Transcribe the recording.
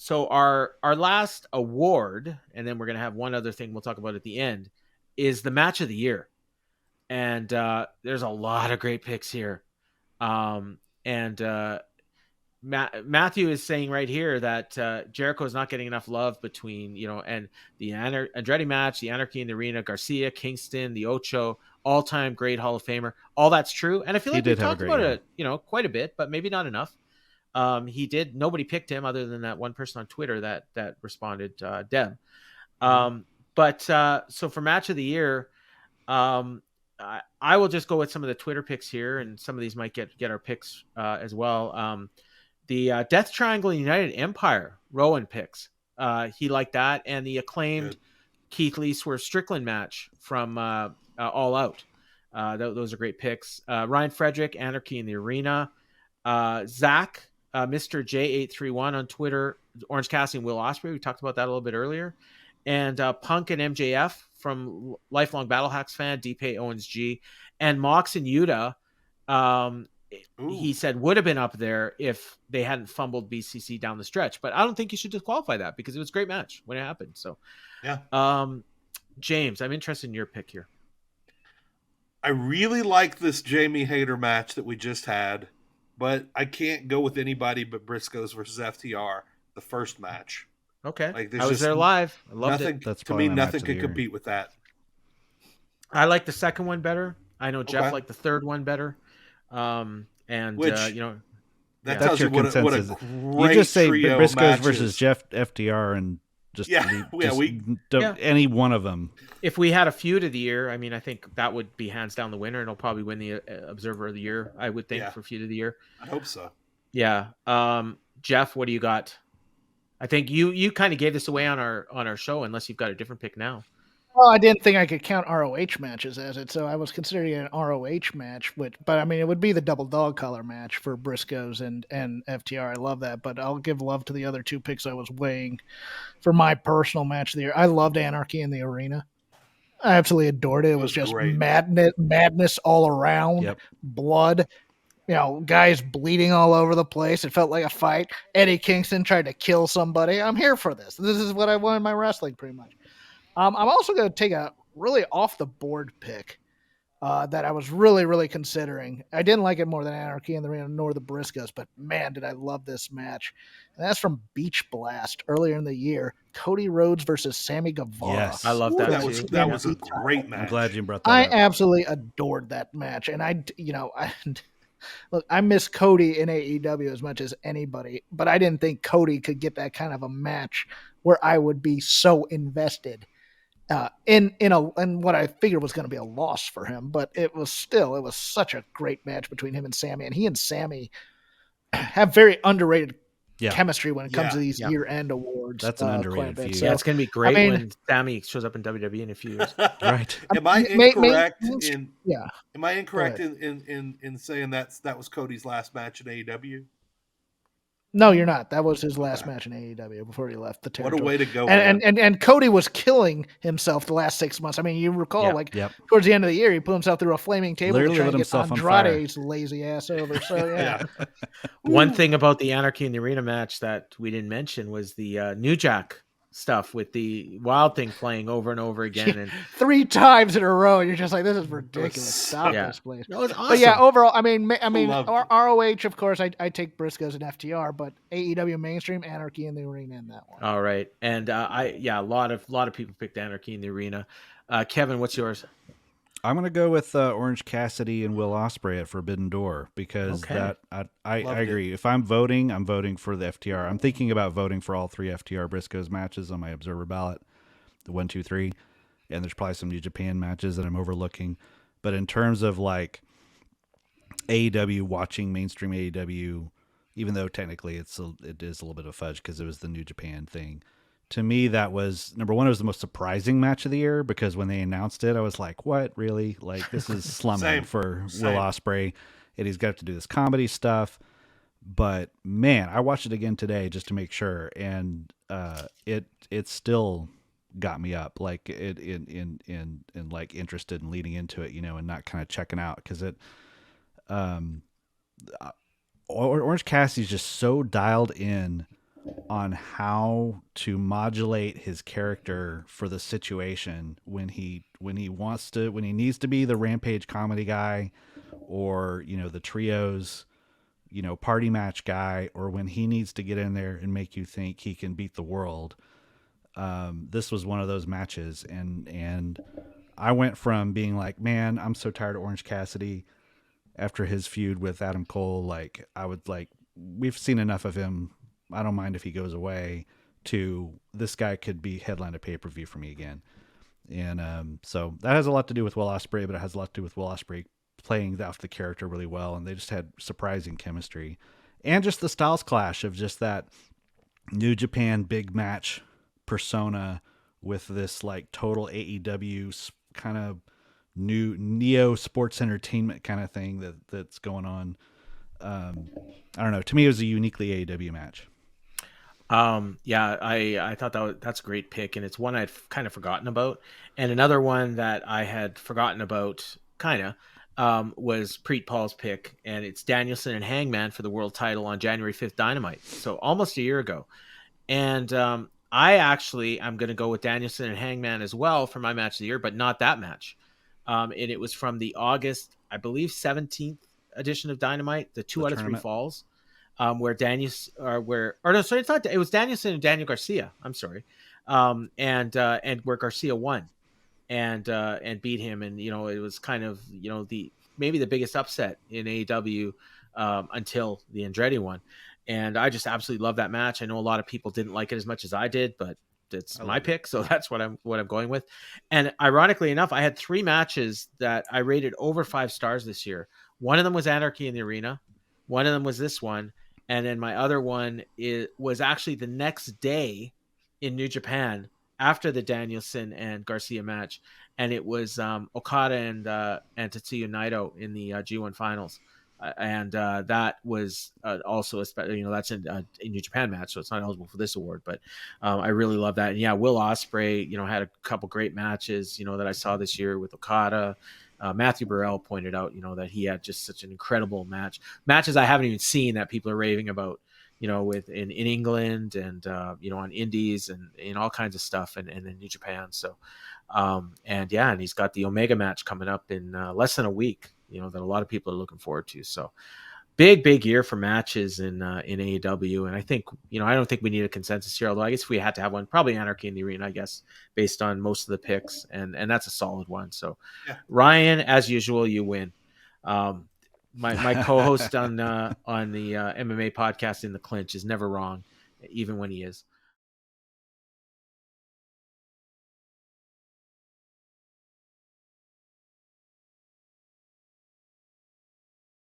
So our last award, and then we're gonna have one other thing we'll talk about at the end, is the match of the year. And there's a lot of great picks here. And Matthew is saying right here that Jericho is not getting enough love between, and the Andretti match, the Anarchy in the Arena, Garcia, Kingston, the Ocho, all-time great Hall of Famer. All that's true. And I feel like we've talked about it, quite a bit, but maybe not enough. Nobody picked him other than that one person on Twitter that responded, Deb. So for match of the year, I will just go with some of the Twitter picks here, and some of these might get our picks as well. The Death Triangle United Empire, Rowan picks. He liked that, and the acclaimed Keith Lee Swerve Strickland match from All Out. Those are great picks. Ryan Frederick, Anarchy in the Arena. Zach, Mr. J831 on Twitter, Orange Cassidy and Will Ospreay. We talked about that a little bit earlier. And Punk and MJF from lifelong Battle Hacks fan, DP Owens G. And Mox and Yuta, he said would have been up there if they hadn't fumbled BCC down the stretch. But I don't think you should disqualify that because it was a great match when it happened. So, yeah. James, I'm interested in your pick here. I really like this Jamie Hayter match that we just had, but I can't go with anybody but Briscoes versus FTR, the first match. Okay. I was there live. I loved it. That's to me, nothing could compete with that. I like the second one better. I know Jeff liked the third one better. That tells you what a great you just say Briscoes versus Jeff FTR and just any one of them. If we had a feud of the year, I mean, I think that would be hands down the winner, and it'll probably win the Observer of the Year. I would think for feud of the year. I hope so. Yeah. Jeff, what do you got? I think you kind of gave this away on our show, unless you've got a different pick now. Well, I didn't think I could count ROH matches as it, so I was considering an ROH match. But I mean, it would be the double dog collar match for Briscoes and FTR. I love that, but I'll give love to the other two picks I was weighing for my personal match of the year. I loved Anarchy in the Arena. I absolutely adored it. It was just madness all around, blood. Guys bleeding all over the place. It felt like a fight. Eddie Kingston tried to kill somebody. I'm here for this. This is what I want in my wrestling, pretty much. I'm also going to take a really off-the-board pick that I was really, really considering. I didn't like it more than Anarchy in the Arena nor the Briscoes, but man, did I love this match. And that's from Beach Blast earlier in the year. Cody Rhodes versus Sammy Guevara. Yes, I love that. That was a great match. I'm glad you brought that up. I absolutely adored that match. And look, I miss Cody in AEW as much as anybody, but I didn't think Cody could get that kind of a match where I would be so invested in what I figured was going to be a loss for him. But it was such a great match between him and Sammy, and he and Sammy have very underrated chemistry when it comes to these year-end awards. That's an underrated feud. So, it's going to be great when Sammy shows up in WWE in a few years. Right. Am I incorrect in saying that was Cody's last match in AEW? No, you're not. That was his last match in AEW before he left the territory. What a way to go! And Cody was killing himself the last 6 months. I mean, you recall, towards the end of the year, he put himself through a flaming table to try and get Andrade's lazy ass over. So One thing about the Anarchy in the Arena match that we didn't mention was the New Jack stuff with the Wild Thing playing over and over again, and 3 times in a row. You're just like, this is ridiculous. Stop this, please. That was awesome. But yeah, overall, I mean, ROH, of course, I take Briscoes and FTR, but AEW mainstream, Anarchy in the Arena in that one. All right, and a lot of people picked Anarchy in the Arena. Kevin, what's yours? I'm going to go with Orange Cassidy and Will Ospreay at Forbidden Door because I agree. If I'm voting for the FTR. I'm thinking about voting for all 3 FTR Briscoes matches on my Observer ballot, the 1, 2, 3, and there's probably some New Japan matches that I'm overlooking. But in terms of like AEW, watching mainstream AEW, even though technically it is a little bit of fudge because it was the New Japan thing. To me, that was, number one, it was the most surprising match of the year because when they announced it, I was like, what, really? Like, this is slumming for Will Ospreay, and he's got to do this comedy stuff. But, man, I watched it again today just to make sure, and it still got me up, like, in like, interested in leading into it, and not kind of checking out, because Orange Cassidy's just so dialed in on how to modulate his character for the situation when he needs to be the Rampage comedy guy, or the trios party match guy, or when he needs to get in there and make you think he can beat the world. This was one of those matches, and I went from being like, man, I'm so tired of Orange Cassidy after his feud with Adam Cole. Like, I would like, we've seen enough of him. I don't mind if he goes away. To this guy could be headline a pay-per-view for me again. And so that has a lot to do with Will Ospreay, but it has a lot to do with Will Ospreay playing off the character really well, and they just had surprising chemistry, and just the styles clash of just that New Japan big match persona with this like total AEW kind of new neo sports entertainment kind of thing that's going on. I don't know. To me, it was a uniquely AEW match. Yeah, I thought that's a great pick, and it's one I'd kind of forgotten about. And another one that I had forgotten about, kind of, was Preet Paul's pick, and it's Danielson and Hangman for the world title on January 5th Dynamite, so almost a year ago. And I actually am going to go with Danielson and Hangman as well for my match of the year, but not that match. And it was from the August, I believe, 17th edition of Dynamite, the 2 out of 3 falls. Where Danielson, sorry, it's not. It was Danielson and Daniel Garcia. I'm sorry, and where Garcia won, and beat him, and it was kind of maybe the biggest upset in AEW until the Andretti one, and I just absolutely love that match. I know a lot of people didn't like it as much as I did, but it's my pick, so that's what I'm going with. And ironically enough, I had 3 matches that I rated over 5 stars this year. One of them was Anarchy in the Arena. One of them was this one. And then my other one was actually the next day in New Japan after the Danielson and Garcia match. And it was Okada and Tetsuya Naito in the G1 finals. And that was also, that's a New Japan match, so it's not eligible for this award. But I really love that. And yeah, Will Ospreay, had a couple great matches, that I saw this year with Okada. Matthew Burrell pointed out, that he had just such an incredible matches I haven't even seen that people are raving about, with in England and, on indies and in all kinds of stuff and in New Japan. So, and he's got the Omega match coming up in less than a week, that a lot of people are looking forward to. So big year for matches in AEW. And I think, I don't think we need a consensus here, although I guess if we had to have one, probably Anarchy in the Arena, I guess, based on most of the picks. And that's a solid one. So yeah. Ryan, as usual, you win. My co-host on the MMA podcast In the Clinch is never wrong, even when he is.